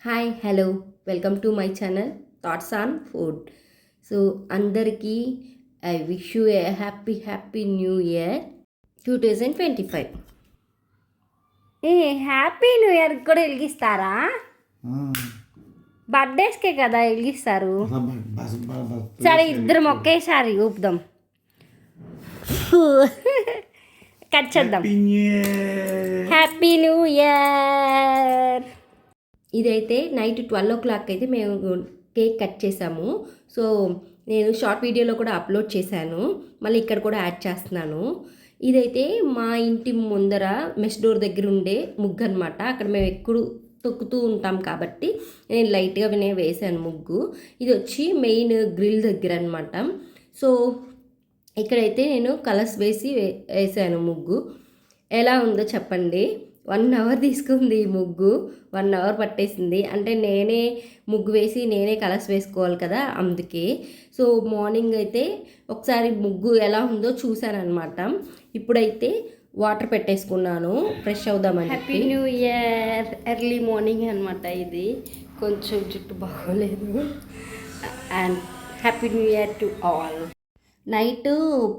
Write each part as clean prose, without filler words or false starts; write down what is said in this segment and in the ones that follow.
Hi hello welcome to my channel thoughts on food. So అందరికీ I wish you a happy new year 2025. A happy new year కూడా వెలిగిస్తారా? బర్త్డేస్కే కదా వెలిగిస్తారు. సరే ఇద్దరం ఒకేసారి ఊపుదాం. కట్ చేద్దాం. Happy new year. ఇదైతే నైట్ 12 o'clock అయితే మేము కేక్ కట్ చేసాము. సో నేను షార్ట్ వీడియోలో కూడా అప్లోడ్ చేశాను, మళ్ళీ ఇక్కడ కూడా యాడ్ చేస్తున్నాను. ఇదైతే మా ఇంటి ముందర మెస్ డోర్ దగ్గర ఉండే ముగ్గు అనమాట. అక్కడ మేము ఎప్పుడు తొక్కుతూ ఉంటాం కాబట్టి నేను లైట్గా వేసాను ముగ్గు. ఇది వచ్చి మెయిన్ గ్రిల్ దగ్గర అనమాట. సో ఇక్కడైతే నేను కలర్స్ వేసాను ముగ్గు. ఎలా ఉందో చెప్పండి. 1 hour తీసుకుంది ఈ ముగ్గు, 1 hour పట్టేసింది. అంటే నేనే ముగ్గు వేసి నేనే కలర్స్ వేసుకోవాలి కదా, అందుకే. సో మార్నింగ్ అయితే ఒకసారి ముగ్గు ఎలా ఉందో చూశానమాట. ఇప్పుడైతే వాటర్ పెట్టేసుకున్నాను ఫ్రెష్ అవుదామని. Happy new year. Early morning అనమాట. ఇది కొంచెం జుట్టు బాగోలేదు. And happy new year to all. Night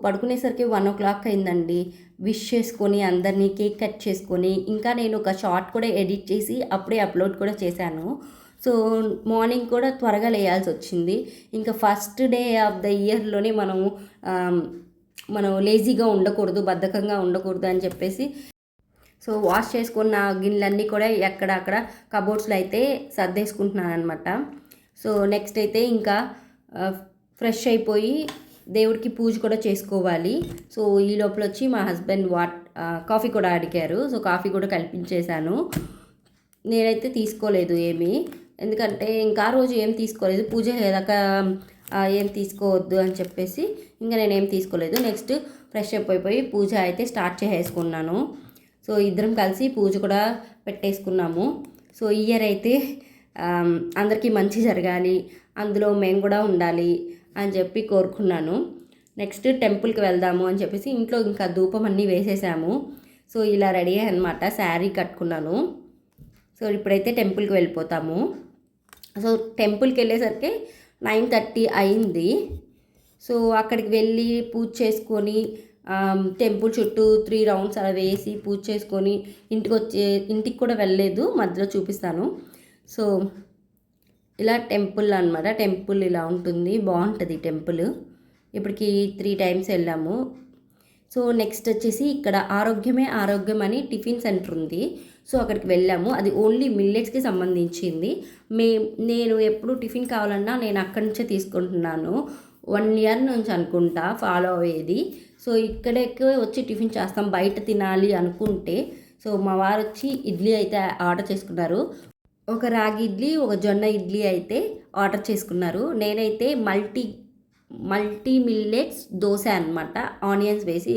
పడుకునేసరికి 1 o'clock అయిందండి. విష్ చేసుకొని అందరినీ కేక్ కట్ చేసుకొని, ఇంకా నేను ఒక షార్ట్ కూడా ఎడిట్ చేసి అప్పుడే అప్లోడ్ కూడా చేశాను. సో మార్నింగ్ కూడా త్వరగా లేయాల్సి వచ్చింది. ఇంకా ఫస్ట్ డే ఆఫ్ ద ఇయర్లోనే మనం లేజీగా ఉండకూడదు, బద్ధకంగా ఉండకూడదు అని చెప్పేసి సో వాష్ చేసుకున్న గిన్నెలన్నీ కూడా అక్కడ కబోర్డ్స్లో అయితే సర్దేసుకుంటున్నాను అనమాట. సో నెక్స్ట్ అయితే ఇంకా ఫ్రెష్ అయిపోయి దేవుడికి పూజ కూడా చేసుకోవాలి. సో ఈ లోపల వచ్చి మా హస్బెండ్ కాఫీ కూడా అడిగారు. సో కాఫీ కూడా కల్పించేశాను. నేనైతే తీసుకోలేదు ఏమీ, ఎందుకంటే ఇంకా రోజు ఏం తీసుకోలేదు, పూజ ఏదాకా ఏం తీసుకోవద్దు అని చెప్పేసి ఇంకా నేనేం తీసుకోలేదు. నెక్స్ట్ ఫ్రెష్ అయిపోయి పూజ అయితే స్టార్ట్ చేసేసుకున్నాను. సో ఇద్దరం కలిసి పూజ కూడా పెట్టేసుకున్నాము. సో ఈ ఇయర్ అయితే అందరికీ మంచి జరగాలి, అందులో మేము కూడా ఉండాలి అని చెప్పి కోరుకున్నాను. నెక్స్ట్ టెంపుల్కి వెళ్దాము అని చెప్పేసి ఇంట్లో ఇంకా ధూపం అన్నీ వేసేసాము. సో ఇలా రెడీ అయ్యానమాట, శారీ కట్టుకున్నాను. సో ఇప్పుడైతే టెంపుల్కి వెళ్ళిపోతాము. సో టెంపుల్కి వెళ్ళేసరికి 9:30 అయింది. సో అక్కడికి వెళ్ళి పూజ చేసుకొని టెంపుల్ చుట్టూ 3 rounds అలా వేసి పూజ చేసుకొని ఇంటికి కూడా వెళ్ళలేదు, మధ్యలో చూపిస్తాను. సో ఇలా టెంపుల్ అనమాట. టెంపుల్ ఇలా ఉంటుంది, బాగుంటుంది టెంపుల్. ఇప్పటికి 3 times వెళ్ళాము. సో నెక్స్ట్ వచ్చేసి ఇక్కడ ఆరోగ్యమే ఆరోగ్యం అని టిఫిన్ సెంటర్ ఉంది. సో అక్కడికి వెళ్ళాము. అది ఓన్లీ మిల్లెట్స్కి సంబంధించింది. నేను ఎప్పుడు టిఫిన్ కావాలన్నా నేను అక్కడి నుంచే తీసుకుంటున్నాను. 1 year నుంచి అనుకుంటా ఫాలో అయ్యేది. సో ఇక్కడికి వచ్చి టిఫిన్ చేస్తాం, బయట తినాలి అనుకుంటే. సో మా వారు వచ్చి ఇడ్లీ అయితే ఆర్డర్ చేసుకున్నారు. ఒక రాగి ఇడ్లీ, ఒక జొన్న ఇడ్లీ అయితే ఆర్డర్ చేసుకున్నారు. నేనైతే మల్టీ మిల్లెట్స్ దోశ అనమాట, ఆనియన్స్ వేసి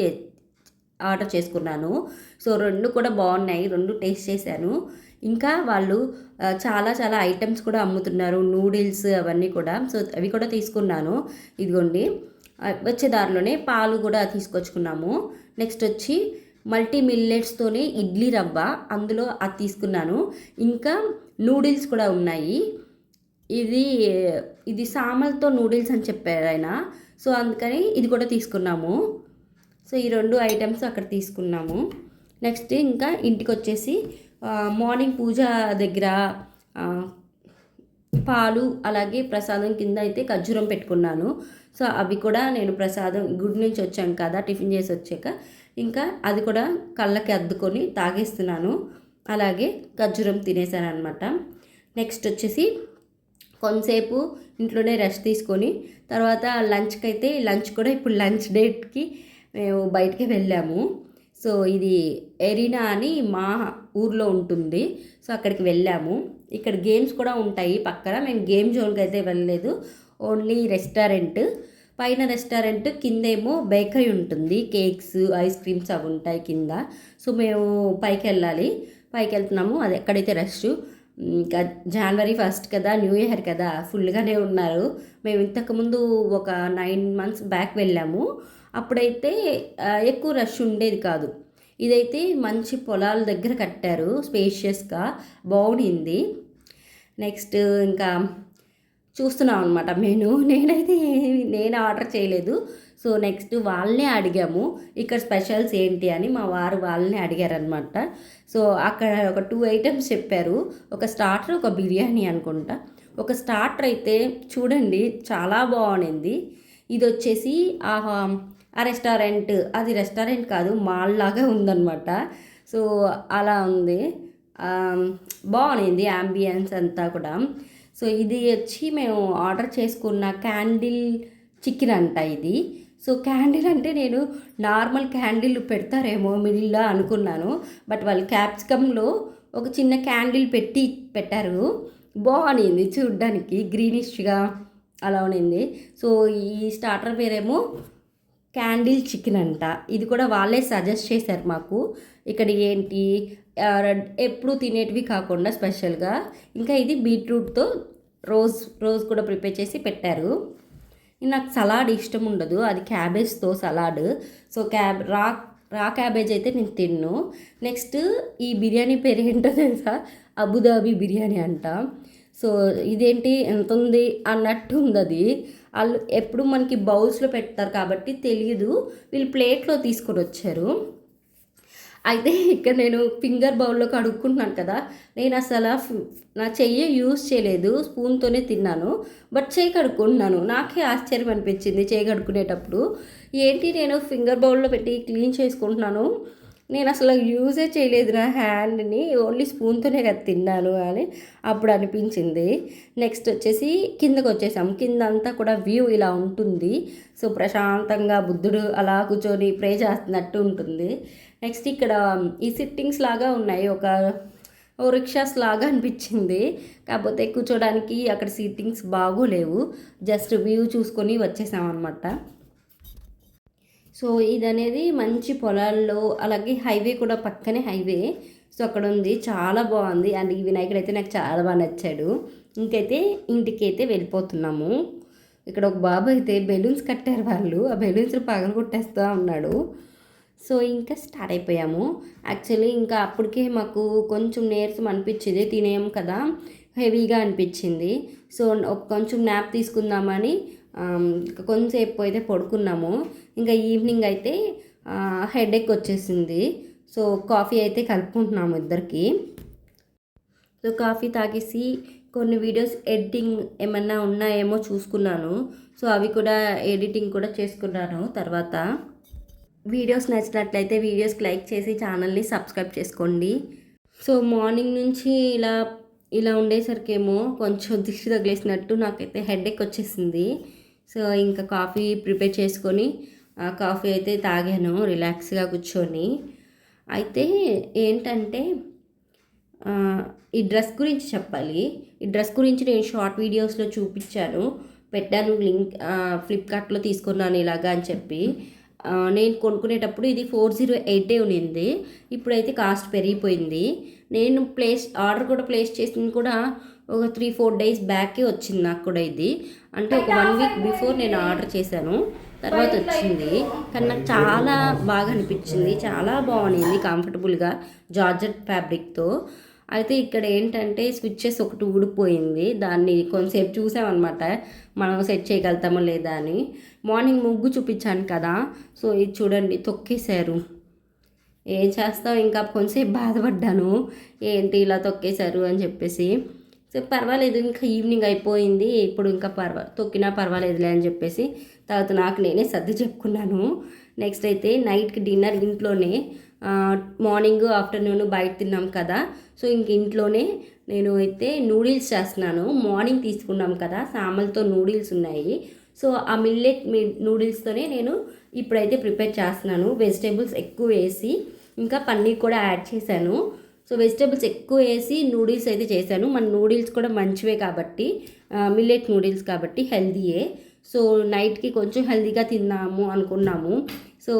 ఆర్డర్ చేసుకున్నాను. సో 2 కూడా బాగున్నాయి, 2 టేస్ట్ చేశాను. ఇంకా వాళ్ళు చాలా ఐటమ్స్ కూడా అమ్ముతున్నారు, నూడిల్స్ అవన్నీ కూడా. సో అవి కూడా తీసుకున్నాను. ఇదిగోండి, వచ్చే దారిలోనే పాలు కూడా తీసుకొచ్చుకున్నాము. నెక్స్ట్ వచ్చి మల్టీ మిల్లెట్స్తోనే ఇడ్లీ రవ్వ, అందులో అది తీసుకున్నాను. ఇంకా నూడిల్స్ కూడా ఉన్నాయి. ఇది సామల్తో నూడిల్స్ అని చెప్పారు ఆయన. సో అందుకని ఇది కూడా తీసుకున్నాము. సో ఈ 2 items అక్కడ తీసుకున్నాము. నెక్స్ట్ ఇంకా ఇంటికి వచ్చేసి మార్నింగ్ పూజ దగ్గర పాలు, అలాగే ప్రసాదం కింద అయితే ఖర్జూరం పెట్టుకున్నాను. సో అవి కూడా నేను ప్రసాదం గుడి నుంచి వచ్చాం కదా, టిఫిన్ చేసి వచ్చాక ఇంకా అది కూడా కళ్ళకి అద్దుకొని తాగేస్తున్నాను. అలాగే ఖర్జూరం తినేసాను అనమాట. నెక్స్ట్ వచ్చేసి కొంతసేపు ఇంట్లోనే రెస్ట్ తీసుకొని తర్వాత లంచ్ కూడా ఇప్పుడు లంచ్ డేట్కి మేము బయటికి వెళ్ళాము. సో ఇది ఎరీనా అని మా ఊర్లో ఉంటుంది. సో అక్కడికి వెళ్ళాము. ఇక్కడ గేమ్స్ కూడా ఉంటాయి పక్కన. మేము గేమ్ జోన్కి అయితే వెళ్ళలేదు, ఓన్లీ రెస్టారెంట్. పైన రెస్టారెంట్, కిందేమో బేకరీ ఉంటుంది, కేక్స్, ఐస్ క్రీమ్స్ అవి ఉంటాయి కింద. సో మేము పైకి వెళ్తున్నాము. అది ఎక్కడైతే రష్. ఇంకా January 1st కదా, న్యూ ఇయర్ కదా, ఫుల్గానే ఉన్నారు. మేము ఇంతకుముందు ఒక 9 months బ్యాక్ వెళ్ళాము. అప్పుడైతే ఎక్కువ రష్ ఉండేది కాదు. ఇదైతే మంచి పొలాల దగ్గర కట్టారు, స్పేషియస్గా బాగుంది. నెక్స్ట్ ఇంకా చూస్తున్నాం అనమాట మెనూ. నేను ఆర్డర్ చేయలేదు. సో నెక్స్ట్ వాళ్ళనే అడిగాము ఇక్కడ స్పెషల్స్ ఏంటి అని. మా వారు వాళ్ళనే అడిగారనమాట. సో అక్కడ ఒక 2 ఐటమ్స్ చెప్పారు. ఒక స్టార్టర్, ఒక బిర్యానీ అనుకుంటా. ఒక స్టార్టర్ అయితే చూడండి చాలా బాగుంది. ఇది వచ్చేసి ఆ రెస్టారెంట్, అది రెస్టారెంట్ కాదు మాల్ లాగా ఉందన్నమాట. సో అలా ఉంది. బాగుంది యాంబియన్స్ అంతా కూడా. సో ఇది వచ్చి మేము ఆర్డర్ చేసుకున్న క్యాండిల్ చికెన్ అంట ఇది. సో క్యాండిల్ అంటే నేను నార్మల్ క్యాండిల్ పెడతారేమో మిడిల్లో అనుకున్నాను. బట్ వాళ్ళు క్యాప్సికంలో ఒక చిన్న క్యాండిల్ పెట్టారు. బాగుంది చూడ్డానికి, గ్రీనిష్గా అలా ఉన్నింది. సో ఈ స్టార్టర్ పేరేమో క్యాండిల్ చికెన్ అంట. ఇది కూడా వాళ్ళే సజెస్ట్ చేశారు మాకు. ఇక్కడ ఏంటి ఎప్పుడు తినేటివి కాకుండా స్పెషల్గా ఇంకా ఇది బీట్రూట్తో రోజ్ కూడా ప్రిపేర్ చేసి పెట్టారు. నాకు సలాడ్ ఇష్టం ఉండదు, అది క్యాబేజ్తో సలాడ్. సో రా క్యాబేజ్ అయితే నేను తిన్ను. నెక్స్ట్ ఈ బిర్యానీ పేరు ఏంటో తెలుసా, అబుదాబీ బిర్యానీ అంట. సో ఇదేంటి ఎంత ఉంది అన్నట్టు ఉంది అది. వాళ్ళు ఎప్పుడు మనకి బౌల్స్లో పెడతారు కాబట్టి తెలియదు, వీళ్ళు ప్లేట్లో తీసుకొని వచ్చారు. అయితే ఇక్కడ నేను ఫింగర్ బౌల్లో కడుక్కుంటున్నాను కదా, నేను అసలు నా చెయ్యి యూజ్ చేయలేదు, స్పూన్తోనే తిన్నాను. బట్ చేయి కడుక్కుంటున్నాను. నాకే ఆశ్చర్యం అనిపించింది చేయి కడుక్కునేటప్పుడు. ఏంటి నేను ఫింగర్ బౌల్లో పెట్టి క్లీన్ చేసుకుంటున్నాను, నేను అసలు యూజే చేయలేదు నా హ్యాండ్ని, ఓన్లీ స్పూన్తోనే కదా తిన్నాను అని అప్పుడు అనిపించింది. నెక్స్ట్ వచ్చేసి కిందకు వచ్చేసాం. కింద అంతా కూడా వ్యూ ఇలా ఉంటుంది. సో ప్రశాంతంగా బుద్ధుడు అలా కూర్చొని ప్రే చేస్తున్నట్టు ఉంటుంది. నెక్స్ట్ ఇక్కడ ఈ సిట్టింగ్స్ లాగా ఉన్నాయి, ఓ రిక్షాస్ లాగా అనిపించింది. కాకపోతే కూర్చోడానికి అక్కడ సిట్టింగ్స్ బాగోలేవు, జస్ట్ వ్యూ చూసుకొని వచ్చేసాం అనమాట. సో ఇది అనేది మంచి పొలాల్లో, అలాగే హైవే కూడా పక్కనే హైవే. సో అక్కడ ఉంది, చాలా బాగుంది. అండ్ ఈ వినాయకుడు అయితే నాకు చాలా బాగా నచ్చాడు. ఇంటికైతే వెళ్ళిపోతున్నాము. ఇక్కడ ఒక బాబు అయితే బెలూన్స్ కట్టారు వాళ్ళు, ఆ బెలూన్స్ పగలగొట్టేస్తూ ఉన్నాడు. సో ఇంకా స్టార్ట్ అయిపోయాము. యాక్చువల్లీ ఇంకా అప్పటికే మాకు కొంచెం నీరసం అనిపించింది, తినేయం కదా, హెవీగా అనిపించింది. సో కొంచెం న్యాప్ తీసుకుందామని కొంచెంసేపు అయితే పడుకున్నాము. ఇంకా ఈవినింగ్ అయితే హెడేక్ వచ్చేసింది. సో కాఫీ అయితే కలుపుకుంటున్నాము ఇద్దరికి. సో కాఫీ తాగేసి కొన్ని వీడియోస్ ఎడిటింగ్ ఏమన్నా ఉన్నాయేమో చూసుకున్నాను. సో అవి కూడా ఎడిటింగ్ కూడా చేసుకున్నాను. తర్వాత వీడియోస్ నచ్చినట్లయితే వీడియోస్కి లైక్ చేసి ఛానల్ని సబ్స్క్రైబ్ చేసుకోండి. సో మార్నింగ్ నుంచి ఇలా ఉండేసరికేమో కొంచెం దిష్టి తగిలేసినట్టు నాకైతే హెడేక్ వచ్చేసింది. సో ఇంకా కాఫీ ప్రిపేర్ చేసుకొని కాఫీ అయితే తాగాను రిలాక్స్గా కూర్చొని. అయితే ఏంటంటే ఈ డ్రెస్ గురించి చెప్పాలి. ఈ డ్రెస్ గురించి నేను షార్ట్ వీడియోస్లో పెట్టాను లింక్. ఫ్లిప్కార్ట్లో తీసుకున్నాను ఇలాగా అని చెప్పి. నేను కొనుక్కునేటప్పుడు ఇది 408 ఉన్నింది, ఇప్పుడైతే కాస్ట్ పెరిగిపోయింది. నేను ఆర్డర్ కూడా ప్లేస్ చేసింది కూడా ఒక 3-4 డేస్ బ్యాకే వచ్చింది నాకు కూడా. ఇది అంటే ఒక 1 వీక్ బిఫోర్ నేను ఆర్డర్ చేశాను, తర్వాత వచ్చింది. కానీ నాకు చాలా బాగా అనిపించింది, చాలా బాగుంది, కంఫర్టబుల్గా జార్జెట్ ఫ్యాబ్రిక్తో. అయితే ఇక్కడ ఏంటంటే స్విచ్చెస్ ఒకటి ఊడిపోయింది, దాన్ని కొంతసేపు చూసామన్నమాట మనం సెట్ చేయగలుగుతామో లేదా అని. మార్నింగ్ ముగ్గు చూపించాను కదా, సో ఇది చూడండి తొక్కేశారు. ఏం చేస్తావు, ఇంకా కొంచెంసేపు బాధపడ్డాను, ఏంటి ఇలా తొక్కేశారు అని చెప్పేసి. సో పర్వాలేదు, ఇంకా ఈవినింగ్ అయిపోయింది, ఇప్పుడు ఇంకా తొక్కినా పర్వాలేదులే అని చెప్పేసి తర్వాత నాకు నేనే సర్ది చెప్పుకున్నాను. నెక్స్ట్ అయితే నైట్కి డిన్నర్ ఇంట్లోనే. మార్నింగ్ ఆఫ్టర్నూన్ బయట తిన్నాం కదా, సో ఇంక ఇంట్లోనే నేను అయితే నూడిల్స్ చేస్తున్నాను. మార్నింగ్ తీసుకున్నాం కదా, సామల్తో నూడిల్స్ ఉన్నాయి. సో ఆ మిల్లెట్ నూడిల్స్తోనే నేను ఇప్పుడైతే ప్రిపేర్ చేస్తున్నాను. వెజిటేబుల్స్ ఎక్కువ వేసి ఇంకా పన్నీర్ కూడా యాడ్ చేశాను. సో వెజిటేబుల్స్ ఎక్కువ వేసి నూడిల్స్ అయితే చేశాను. మన నూడిల్స్ కూడా మంచివే కాబట్టి, మిల్లెట్ నూడిల్స్ కాబట్టి హెల్దీయే. సో నైట్కి కొంచెం హెల్దీగా తిన్నాము అనుకున్నాము. సో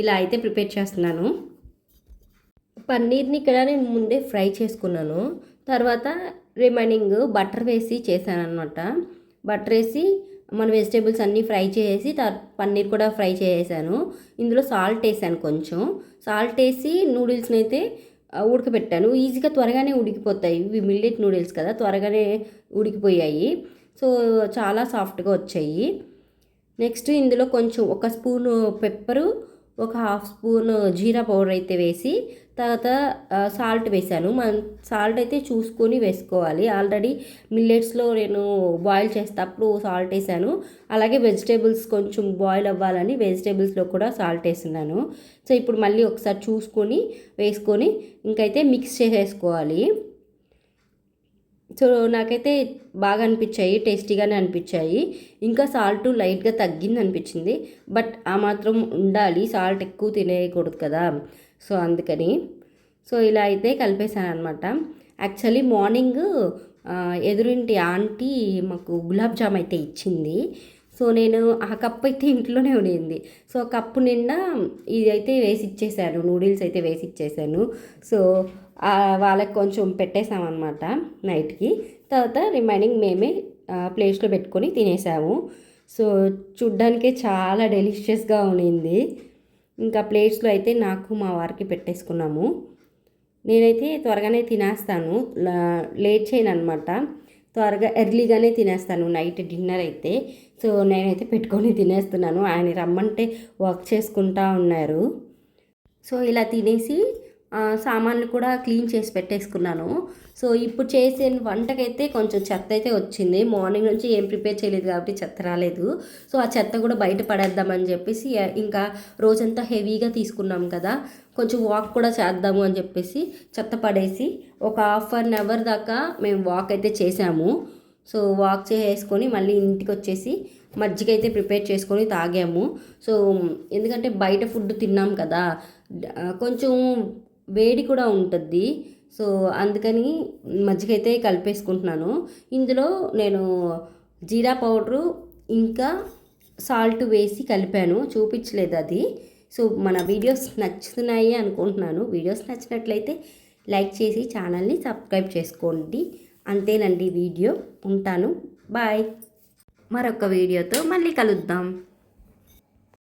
ఇలా అయితే ప్రిపేర్ చేస్తున్నాను. పన్నీర్ని ఇక్కడ నేను ముందే ఫ్రై చేసుకున్నాను, తర్వాత రిమైనింగ్ బటర్ వేసి చేశాను అనమాట. బటర్ వేసి మన వెజిటేబుల్స్ అన్నీ ఫ్రై చేసి పన్నీర్ కూడా ఫ్రై చేసాను. ఇందులో సాల్ట్ వేసాను, కొంచెం సాల్ట్ వేసి నూడిల్స్ని అయితే ఉడకబెట్టాను. ఈజీగా త్వరగానే ఉడికిపోతాయి. ఇవి మిల్లెట్ నూడిల్స్ కదా, త్వరగానే ఉడికిపోయాయి. సో చాలా సాఫ్ట్గా వచ్చాయి. నెక్స్ట్ ఇందులో కొంచెం ఒక స్పూను పెప్పరు, ఒక హాఫ్ స్పూన్ జీరా పౌడర్ అయితే వేసి, తర్వాత సాల్ట్ వేసాను. సాల్ట్ అయితే చూసుకొని వేసుకోవాలి. ఆల్రెడీ మిల్లెట్స్లో నేను బాయిల్ చేసేటప్పుడు సాల్ట్ వేసాను. అలాగే వెజిటేబుల్స్ కొంచెం బాయిల్ అవ్వాలని వెజిటేబుల్స్లో కూడా సాల్ట్ వేస్తున్నాను. సో ఇప్పుడు మళ్ళీ ఒకసారి చూసుకొని వేసుకొని ఇంకైతే మిక్స్ చేసేసుకోవాలి. సో నాకైతే బాగా అనిపించాయి, టేస్టీగానే అనిపించాయి. ఇంకా సాల్ట్ లైట్గా తగ్గింది అనిపించింది, బట్ ఆ మాత్రం ఉండాలి, సాల్ట్ ఎక్కువ తినేయకూడదు కదా, సో అందుకని. సో ఇలా అయితే కలిపేశాను అనమాట. యాక్చువల్లీ మార్నింగ్ ఎదురింటి ఆంటీ మాకు గులాబ్ జామ్ అయితే ఇచ్చింది. సో నేను ఆ కప్ అయితే ఇంట్లోనే ఉండింది. సో కప్పు నిండా ఇది అయితే వేసి ఇచ్చేసాను, నూడిల్స్ అయితే వేసి ఇచ్చేసాను. సో వాళ్ళకి కొంచెం పెట్టేసామన్నమాట నైట్కి. తర్వాత రిమైనింగ్ మేమే ప్లేట్స్లో పెట్టుకొని తినేసాము. సో చూడ్డానికే చాలా డెలిషియస్గా ఉండింది. ఇంకా ప్లేట్స్లో అయితే నాకు మా వారికి పెట్టేసుకున్నాము. నేనైతే త్వరగానే తినేస్తాను, లేట్ చేయను అనమాట. త్వరగా ఎర్లీగానే తినేస్తాను నైట్ డిన్నర్ అయితే. సో నేనైతే పెట్టుకొని తినేస్తున్నాను. ఆయన రమ్మంటే వర్క్ చేసుకుంటా ఉన్నారు. సో ఇలా తినేసి సామాన్లు కూడా క్లీన్ చేసి పెట్టేసుకున్నాను. సో ఇప్పుడు చేసే వంటకైతే కొంచెం చెత్త అయితే వచ్చింది. మార్నింగ్ నుంచి ఏం ప్రిపేర్ చేయలేదు కాబట్టి చెత్త రాలేదు. సో ఆ చెత్త కూడా బయట పడేద్దామని చెప్పేసి, ఇంకా రోజంతా హెవీగా తీసుకున్నాం కదా, కొంచెం వాక్ కూడా చేద్దాము అని చెప్పేసి చెత్త పడేసి ఒక హాఫ్ అన్ అవర్ దాకా మేము వాక్ అయితే చేసాము. సో వాక్ చేసుకొని మళ్ళీ ఇంటికి వచ్చేసి మజ్జిగ అయితే ప్రిపేర్ చేసుకొని తాగాము. సో ఎందుకంటే బయట ఫుడ్ తిన్నాం కదా, కొంచెం వేడి కూడా ఉంటుంది. సో అందుకని మజ్జిగ అయితే కలిపేసుకుంటున్నాను. ఇందులో నేను జీరా పౌడరు ఇంకా సాల్ట్ వేసి కలిపాను, చూపించలేదు అది. సో మన వీడియోస్ నచ్చుతున్నాయి అనుకుంటున్నాను. వీడియోస్ నచ్చినట్లయితే లైక్ చేసి ఛానల్ని సబ్స్క్రైబ్ చేసుకోండి. అంతేనండి వీడియో. ఉంటాను, బాయ్. మరొక వీడియోతో మళ్ళీ కలుద్దాం.